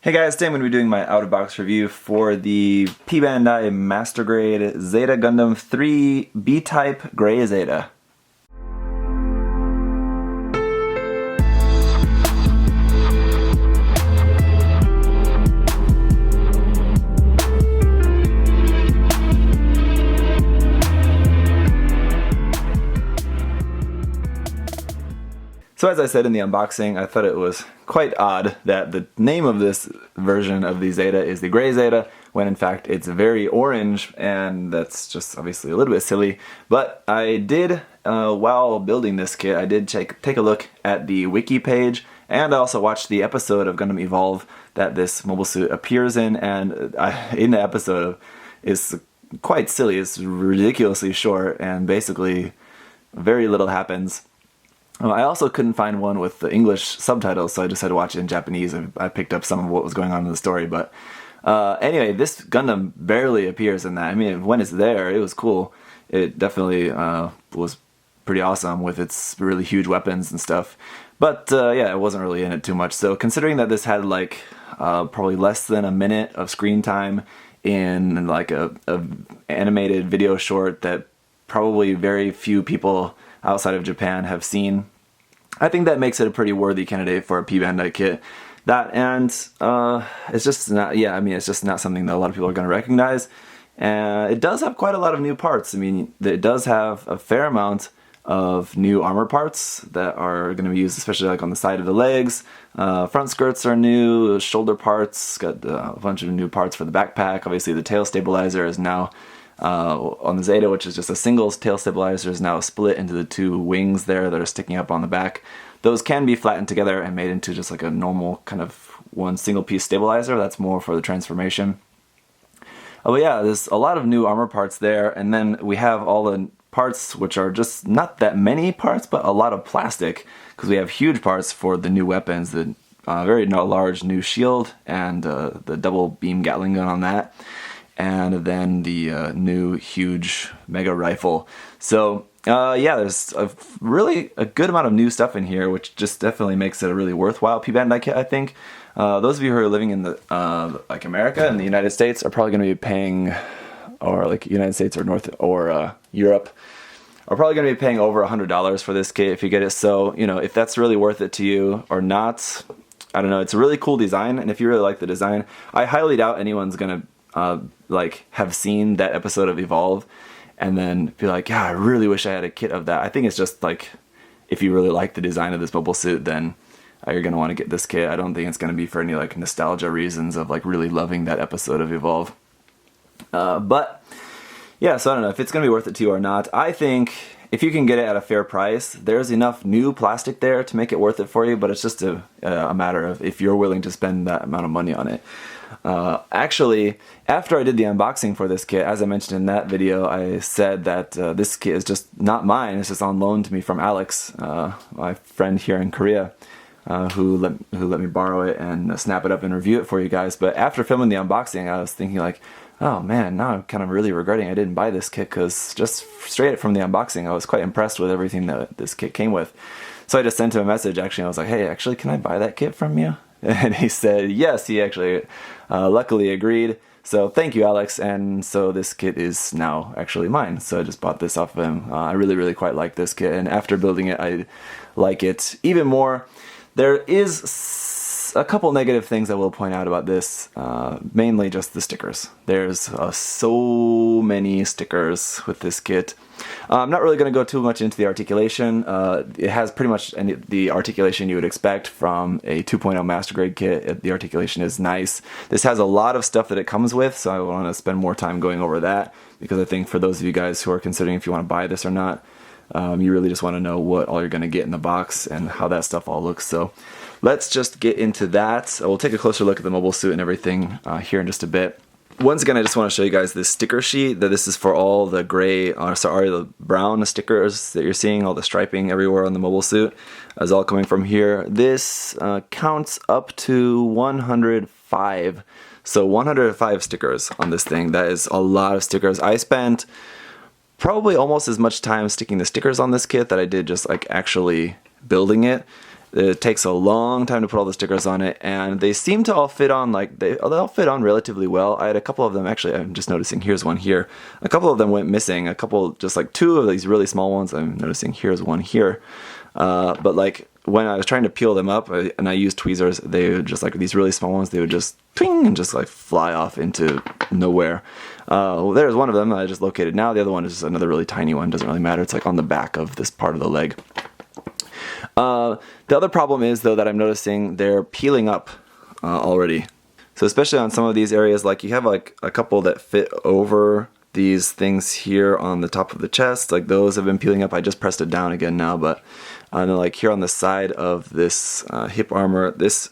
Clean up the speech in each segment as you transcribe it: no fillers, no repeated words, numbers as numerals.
Hey guys, today I'm going to be doing my out-of-box review for the Bandai Master Grade Zeta Gundam 3 B-Type Gray Zeta. So as I said in the unboxing, I thought it was quite odd that the name of this version of the Zeta is the Gray Zeta, when in fact it's very orange, and that's just obviously a little bit silly. But I did, while building this kit, I did take a look at the wiki page, and I also watched the episode of Gundam Evolve that this mobile suit appears in, and in the episode is quite silly. It's ridiculously short, and basically very little happens. I also couldn't find one with the English subtitles, so I just had to watch it in Japanese. I picked up some of what was going on in the story, but anyway, this Gundam barely appears in that. I mean, when it's there, it was cool. It definitely was pretty awesome with its really huge weapons and stuff. But yeah, it wasn't really in it too much. So considering that this had like probably less than a minute of screen time in like a animated video short that probably very few people outside of Japan have seen, I think that makes it a pretty worthy candidate for a Bandai kit. That and it's just not, yeah, I mean, it's just not something that a lot of people are going to recognize. And it does have quite a lot of new parts. I mean, it does have a fair amount of new armor parts that are going to be used, especially like on the side of the legs. Front skirts are new, shoulder parts, got a bunch of new parts for the backpack. Obviously the tail stabilizer is now on the Zeta, which is just a single tail stabilizer, is now split into the two wings there that are sticking up on the back. Those can be flattened together and made into just like a normal kind of one single piece stabilizer. That's more for the transformation. But yeah, there's a lot of new armor parts there, and then we have all the parts which are just not that many parts, but a lot of plastic, because we have huge parts for the new weapons, the very large new shield and the double beam Gatling gun on that, and then the new huge mega rifle. So yeah, there's really a good amount of new stuff in here, which just definitely makes it a really worthwhile Bandai kit, I think. Those of you who are living in the like America and the United States are probably going to be paying, or like United States or Europe, are probably going to be paying over $100 for this kit if you get it. So, you know, if that's really worth it to you or not, I don't know. It's a really cool design, and if you really like the design, I highly doubt anyone's going to like have seen that episode of Evolve and then be like, yeah, I really wish I had a kit of that. I think it's just like, if you really like the design of this mobile suit, then you're going to want to get this kit. I don't think it's going to be for any like nostalgia reasons of like really loving that episode of Evolve. But yeah, so I don't know if it's going to be worth it to you or not. I think if you can get it at a fair price, there's enough new plastic there to make it worth it for you, but it's just a matter of if you're willing to spend that amount of money on it. Actually, after I did the unboxing for this kit, as I mentioned in that video, I said that this kit is just not mine. It's just on loan to me from Alex, my friend here in Korea, who let me borrow it and snap it up and review it for you guys. But after filming the unboxing, I was thinking like, oh man, now I'm kind of really regretting I didn't buy this kit, because just straight from the unboxing, I was quite impressed with everything that this kit came with. So I just sent him a message actually, and I was like, hey, actually, can I buy that kit from you? And he said yes. He actually luckily agreed. So thank you, Alex. And so this kit is now actually mine. So I just bought this off of him. I really quite like this kit, and after building it, I like it even more. There is a couple negative things I will point out about this, mainly just the stickers. There's so many stickers with this kit. I'm not really going to go too much into the articulation. It has pretty much the articulation you would expect from a 2.0 Master Grade kit. The articulation is nice. This has a lot of stuff that it comes with, so I want to spend more time going over that, because I think for those of you guys who are considering if you want to buy this or not, you really just want to know what all you're going to get in the box and how that stuff all looks. So let's just get into that. We'll take a closer look at the mobile suit and everything here in just a bit. Once again, I just want to show you guys this sticker sheet, that this is for all the gray, sorry, the brown stickers that you're seeing, all the striping everywhere on the mobile suit is all coming from here. This counts up to 105. So 105 stickers on this thing. That is a lot of stickers. I spent probably almost as much time sticking the stickers on this kit that I did just like actually building it. It takes a long time to put all the stickers on it, and they seem to all fit on, like, they all fit on relatively well. I had a couple of them, actually, I'm just noticing, here's one here. A couple of them went missing, a couple, just like 2 of these really small ones, I'm noticing here's one here. But like, when I was trying to peel them up, and I used tweezers, they would just, like, these really small ones, they would just twing and just like fly off into nowhere. There's one of them that I just located now. The other one is just another really tiny one, doesn't really matter. It's like on the back of this part of the leg. The other problem is, though, that I'm noticing they're peeling up already. So especially on some of these areas, like you have like a couple that fit over these things here on the top of the chest, like those have been peeling up. I just pressed it down again now, but and then like here on the side of this hip armor, this,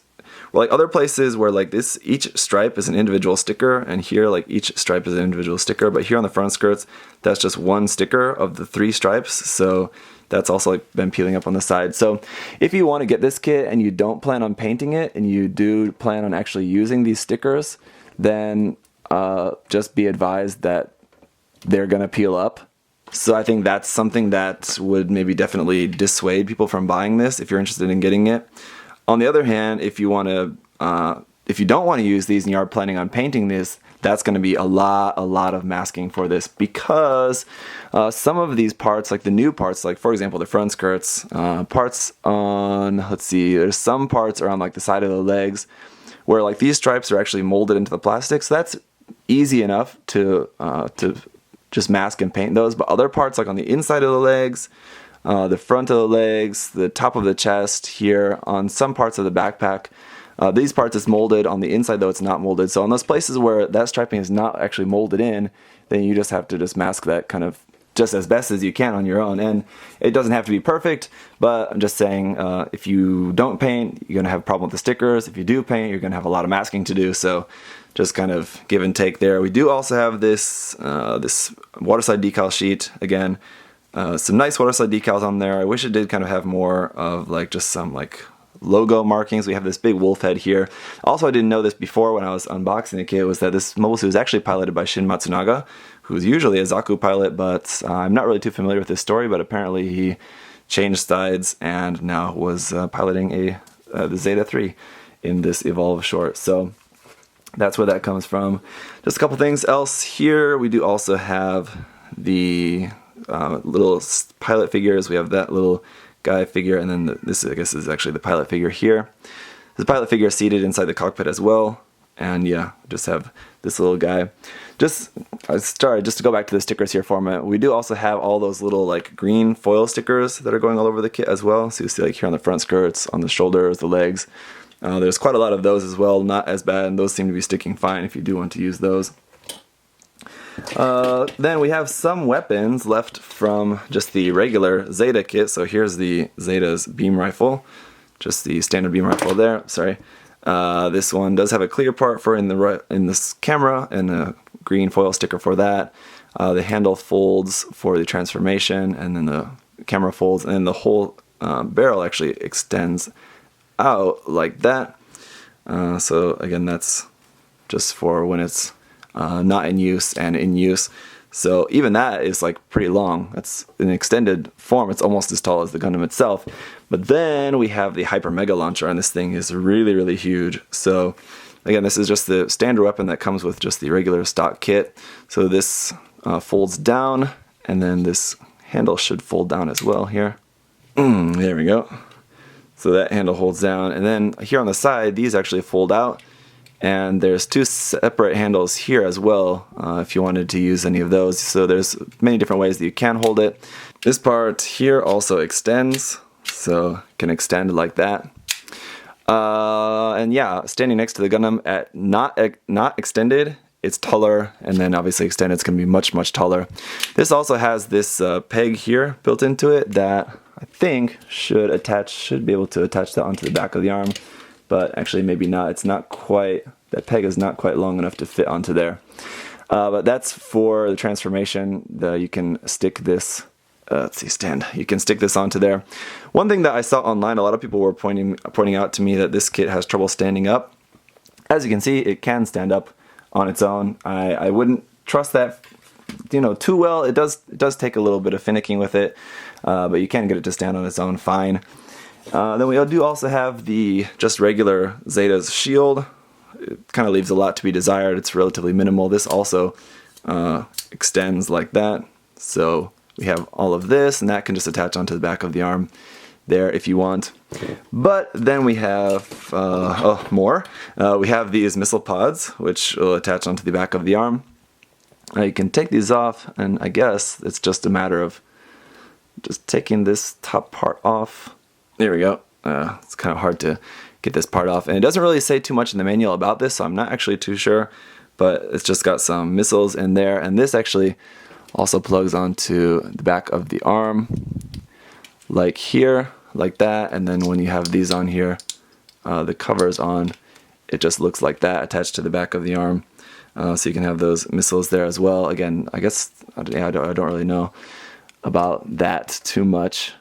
well, like other places where like this, each stripe is an individual sticker, and here like each stripe is an individual sticker, but here on the front skirts, that's just one sticker of the 3 stripes, so that's also like been peeling up on the side. So if you want to get this kit and you don't plan on painting it, and you do plan on actually using these stickers, then just be advised that they're gonna peel up. So I think that's something that would maybe definitely dissuade people from buying this if you're interested in getting it. On the other hand, if you want to, if you don't want to use these and you are planning on painting this, that's going to be a lot of masking for this, because some of these parts, like the new parts, like for example the front skirts, parts on, let's see, there's some parts around like the side of the legs where like these stripes are actually molded into the plastic, so that's easy enough to just mask and paint those. But other parts, like on the inside of the legs, the front of the legs, the top of the chest here, on some parts of the backpack, these parts is molded. On the inside though, it's not molded. So on those places where that striping is not actually molded in, then you just have to just mask that kind of just as best as you can on your own. And it doesn't have to be perfect, but I'm just saying, if you don't paint, you're gonna have a problem with the stickers. If you do paint, you're gonna have a lot of masking to do. So just kind of give and take there. We do also have this this waterside decal sheet. Again, some nice waterside decals on there. I wish it did kind of have more of like just some like logo markings. We have this big wolf head here. Also, I didn't know this before when I was unboxing the kit, was that this mobile suit is actually piloted by Shin Matsunaga, who's usually a Zaku pilot, but I'm not really too familiar with his story, but apparently he changed sides and now was piloting the Zeta 3 in this Evolve short. So that's where that comes from. Just a couple things else here. We do also have the little pilot figures. We have that little guy figure, and then this, I guess, is actually the pilot figure here. The pilot figure is seated inside the cockpit as well, and yeah, just have this little guy. Just to go back to the stickers here for a minute, we do also have all those little like green foil stickers that are going all over the kit as well. So you see like here on the front skirts, on the shoulders, the legs. There's quite a lot of those as well, not as bad, and those seem to be sticking fine if you do want to use those. Then we have some weapons left from just the regular Zeta kit. So here's the Zeta's beam rifle, just the standard beam rifle there. Sorry, this one does have a clear part for in this camera and a green foil sticker for that. The handle folds for the transformation, and then the camera folds, and the whole barrel actually extends out like that. So again, that's just for when it's not in use and in use. So even that is like pretty long. That's an extended form. It's almost as tall as the Gundam itself. But then we have the Hyper Mega Launcher, and this thing is really huge. So again, this is just the standard weapon that comes with just the regular stock kit. So this folds down, and then this handle should fold down as well here. There we go. So that handle holds down, and then here on the side, these actually fold out, and there's 2 separate handles here as well if you wanted to use any of those. So there's many different ways that you can hold it. This part here also extends, so it can extend like that. And yeah, standing next to the Gundam at not extended, it's taller, and then obviously extended, it's going to be much taller. This also has this peg here built into it that I think should be able to attach that onto the back of the arm, but actually maybe not. It's not quite, that peg is not quite long enough to fit onto there. But that's for the transformation. You can stick this, you can stick this onto there. One thing that I saw online, a lot of people were pointing out to me that this kit has trouble standing up. As you can see, it can stand up on its own. I wouldn't trust that, too well. It does take a little bit of finicking with it, but you can get it to stand on its own fine. Then we do also have the just regular Zeta's shield. It kind of leaves a lot to be desired. It's relatively minimal. This also extends like that. So we have all of this, and that can just attach onto the back of the arm there if you want. But then we have more. We have these missile pods, which will attach onto the back of the arm. You can take these off, and I guess it's just a matter of just taking this top part off. There we go. It's kind of hard to get this part off, and it doesn't really say too much in the manual about this, so I'm not actually too sure, but it's just got some missiles in there, and this actually also plugs onto the back of the arm, like here, like that, and then when you have these on here, the covers on, it just looks like that attached to the back of the arm. So you can have those missiles there as well. Again, I guess, I don't really know about that too much.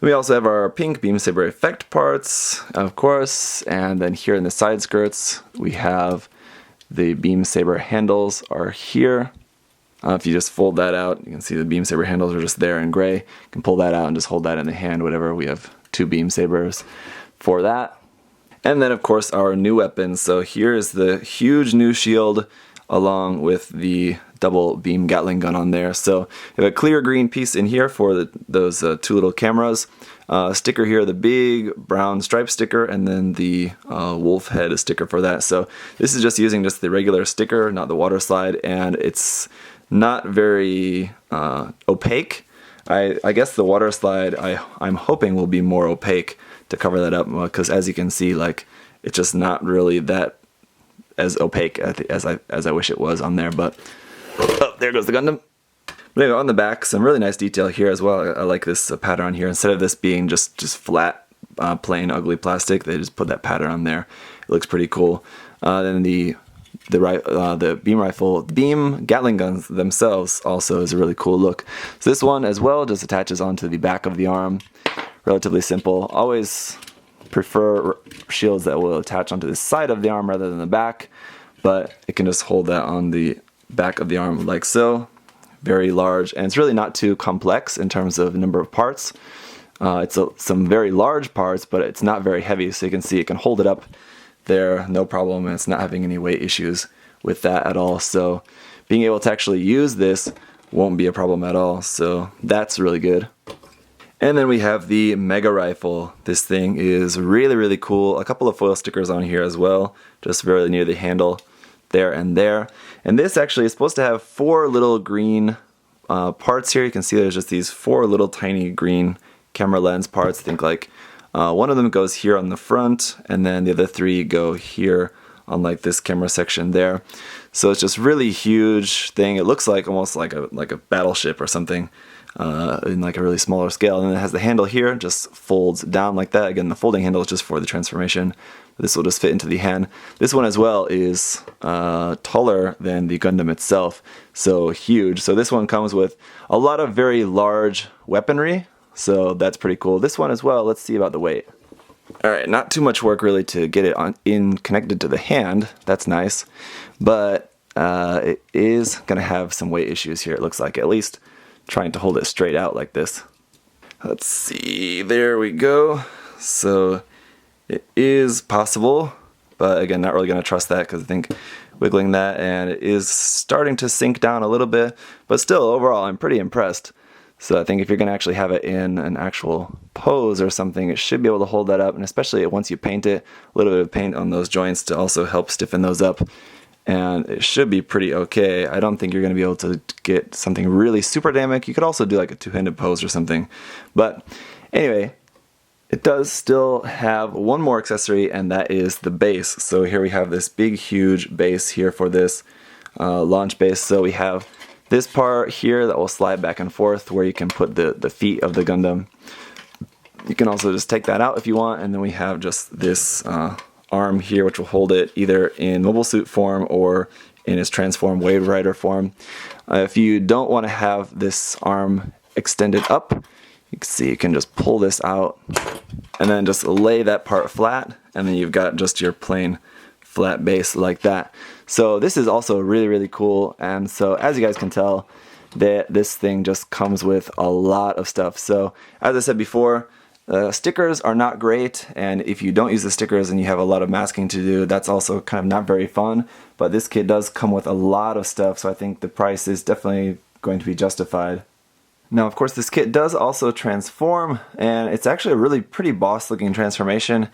We also have our pink beam saber effect parts, of course, and then here in the side skirts, we have the beam saber handles are here. If you just fold that out, you can see the beam saber handles are just there in gray. You can pull that out and just hold that in the hand, whatever. We have 2 beam sabers for that. And then, of course, our new weapons. So here is the huge new shield along with the double beam Gatling gun on there. So we have a clear green piece in here for those 2 little cameras. Sticker here, the big brown stripe sticker, and then the wolf head sticker for that. So this is just using just the regular sticker, not the water slide, and it's not very opaque. I guess the water slide I'm hoping will be more opaque to cover that up, because as you can see, like, it's just not really that as opaque as I wish it was on there. But oh, there goes the Gundam. But anyway, on the back, some really nice detail here as well. I like this pattern here. Instead of this being just flat, plain, ugly plastic, they just put that pattern on there. It looks pretty cool. Then the beam rifle, beam Gatling guns themselves also is a really cool look. So this one as well just attaches onto the back of the arm. Relatively simple. Always prefer shields that will attach onto the side of the arm rather than the back, but it can just hold that on the back of the arm like so. Very large, and it's really not too complex in terms of number of parts. It's some very large parts, but it's not very heavy, so you can see it can hold it up there, no problem, and it's not having any weight issues with that at all. So being able to actually use this won't be a problem at all, so that's really good. And then we have the Mega Rifle. This thing is really, really cool. A couple of foil stickers on here as well, just very near the handle there and there. And this actually is supposed to have 4 little green parts here. You can see there's just these 4 little tiny green camera lens parts. I think like one of them goes here on the front, and then the other 3 go here on like this camera section there. So it's just really huge thing. It looks like almost like a battleship or something. In like a really smaller scale, and then it has the handle here, just folds down like that. Again, the folding handle is just for the transformation. This will just fit into the hand. This one as well is taller than the Gundam itself, so huge. So this one comes with a lot of very large weaponry, so that's pretty cool. This one as well, let's see about the weight. Alright, not too much work really to get it connected to the hand. That's nice, but it is going to have some weight issues here, it looks like, at least trying to hold it straight out like this. Let's see, there we go. So it is possible, but again, not really going to trust that, because I think wiggling that, and it is starting to sink down a little bit, but still overall I'm pretty impressed. So I think if you're going to actually have it in an actual pose or something, it should be able to hold that up, and especially once you paint it, a little bit of paint on those joints to also help stiffen those up. And it should be pretty okay. I don't think you're going to be able to get something really super dynamic. You could also do like a 2-handed pose or something. But anyway, it does still have one more accessory, and that is the base. So here we have this big, huge base here for this launch base. So we have this part here that will slide back and forth where you can put the feet of the Gundam. You can also just take that out if you want, and then we have just this arm here, which will hold it either in mobile suit form or in its transform Wave Rider form. If you don't want to have this arm extended up, you can see you can just pull this out and then just lay that part flat, and then you've got just your plain flat base like that. So this is also really, really cool. And so as you guys can tell, this thing just comes with a lot of stuff. So as I said before, Stickers are not great, and if you don't use the stickers and you have a lot of masking to do, that's also kind of not very fun. But this kit does come with a lot of stuff, so I think the price is definitely going to be justified. Now, of course, this kit does also transform, and it's actually a really pretty boss-looking transformation.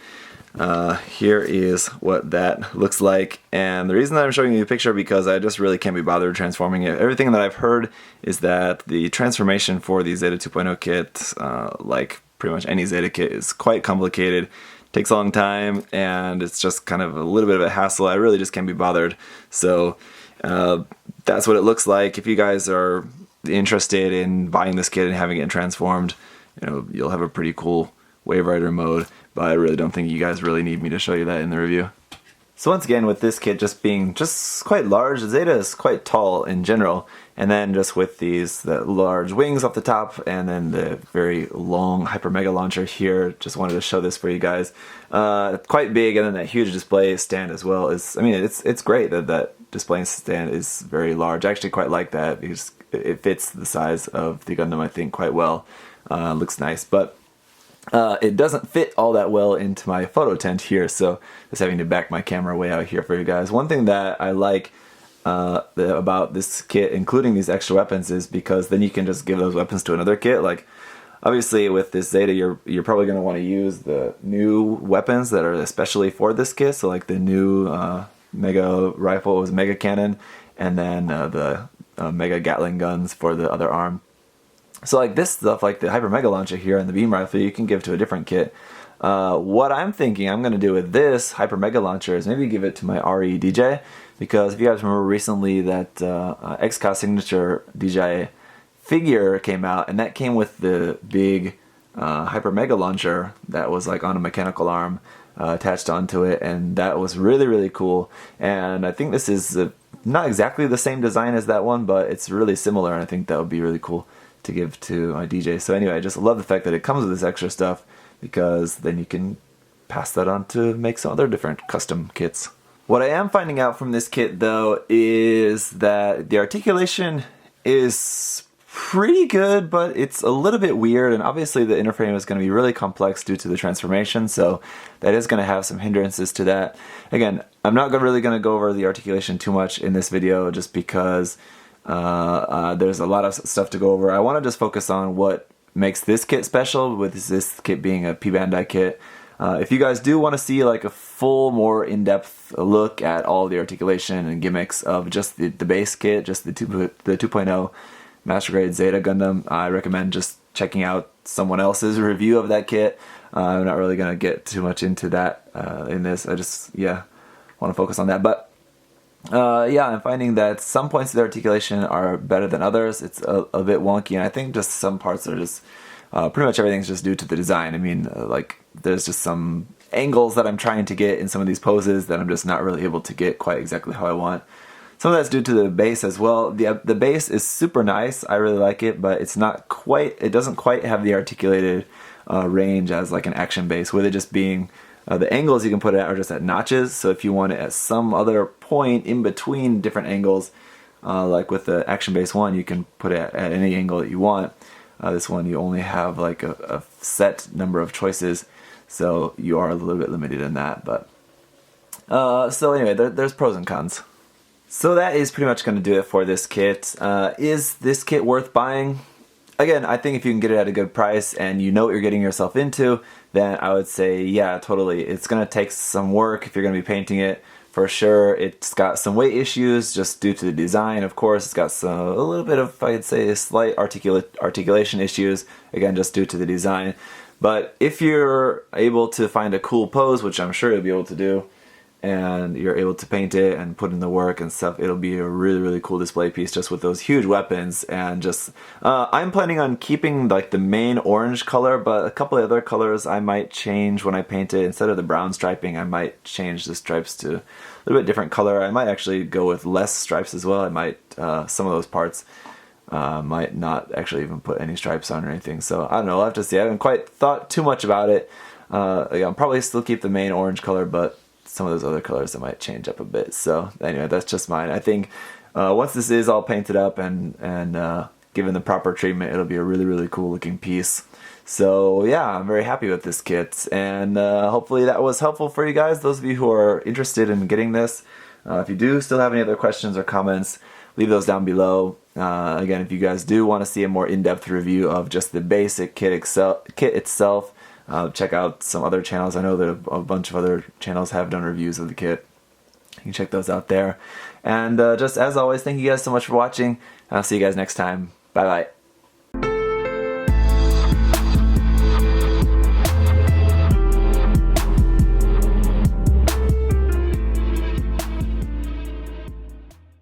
Here is what that looks like, and the reason that I'm showing you the picture because I just really can't be bothered transforming it. Everything that I've heard is that the transformation for the Zeta 2.0 kit, like pretty much any Zeta kit, is quite complicated, takes a long time, and it's just kind of a little bit of a hassle. I really just can't be bothered. So that's what it looks like. If you guys are interested in buying this kit and having it transformed, you'll have a pretty cool Wave Rider mode, but I really don't think you guys really need me to show you that in the review. So once again, with this kit just being quite large, Zeta is quite tall in general, and then just with the large wings off the top, and then the very long Hyper Mega Launcher here, just wanted to show this for you guys. Quite big, and then that huge display stand as well it's great that display stand is very large. I actually quite like that because it fits the size of the Gundam, I think, quite well. Looks nice, but it doesn't fit all that well into my photo tent here, so just having to back my camera way out here for you guys. One thing that I like about this kit, including these extra weapons, is because then you can just give those weapons to another kit. Like, obviously with this Zeta, you're probably going to want to use the new weapons that are especially for this kit, so like the new Mega Rifle was Mega Cannon, and then the Mega Gatling guns for the other arm. So like this stuff, like the Hyper Mega Launcher here and the Beam Rifle, you can give to a different kit. What I'm thinking I'm going to do with this Hyper Mega Launcher is maybe give it to my RE DJ, because if you guys remember recently that XCOS Signature DJ figure came out, and that came with the big Hyper Mega Launcher that was like on a mechanical arm attached onto it, and that was really, really cool. And I think this is not exactly the same design as that one, but it's really similar, and I think that would be really cool to give to my DJ. So anyway, I just love the fact that it comes with this extra stuff, because then you can pass that on to make some other different custom kits. What I am finding out from this kit though is that the articulation is pretty good, but it's a little bit weird, and obviously the inner frame is going to be really complex due to the transformation, so that is going to have some hindrances to that. Again, I'm not really going to go over the articulation too much in this video, just because there's a lot of stuff to go over. I want to just focus on what makes this kit special, with this kit being a Bandai kit. If you guys do want to see like a full, more in-depth look at all the articulation and gimmicks of just the base kit, just the 2.0 Master Grade Zeta Gundam, I recommend just checking out someone else's review of that kit. I'm not really going to get too much into that in this. I just, want to focus on that. But I'm finding that some points of the articulation are better than others. It's a bit wonky, and I think just some parts are just pretty much everything's just due to the design. I mean, like there's just some angles that I'm trying to get in some of these poses that I'm just not really able to get quite exactly how I want. Some of that's due to the base as well. The base is super nice. I really like it, but it's not quite. It doesn't quite have the articulated range as like an action base, with it just being the angles you can put it at are just at notches. So if you want it at some other point in between different angles, like with the action base one, you can put it at any angle that you want. This one you only have like a set number of choices, so you are a little bit limited in that. But so anyway, there's pros and cons. So that is pretty much going to do it for this kit. Is this kit worth buying? Again, I think if you can get it at a good price and you know what you're getting yourself into, then I would say, yeah, totally. It's going to take some work if you're going to be painting it, for sure. It's got some weight issues just due to the design, of course. It's got a little bit of, I'd say, slight articulation issues, again, just due to the design. But if you're able to find a cool pose, which I'm sure you'll be able to do, and you're able to paint it and put in the work and stuff, it'll be a really, really cool display piece just with those huge weapons. And just I'm planning on keeping like the main orange color, but a couple of other colors I might change when I paint it. Instead of the brown striping, I might change the stripes to a little bit different color. I might actually go with less stripes as well. I might some of those parts might not actually even put any stripes on or anything. So I don't know, I'll have to see. I haven't quite thought too much about it. I'll probably still keep the main orange color, but some of those other colors I might change up a bit. So anyway, that's just mine. I think once this is all painted up and given the proper treatment, it'll be a really, really cool looking piece. So yeah, I'm very happy with this kit, and hopefully that was helpful for you guys, those of you who are interested in getting this. If you do still have any other questions or comments, leave those down below. Again, if you guys do want to see a more in-depth review of just the basic kit itself, check out some other channels. I know that a bunch of other channels have done reviews of the kit. You can check those out there. And just as always, thank you guys so much for watching. I'll see you guys next time. Bye bye.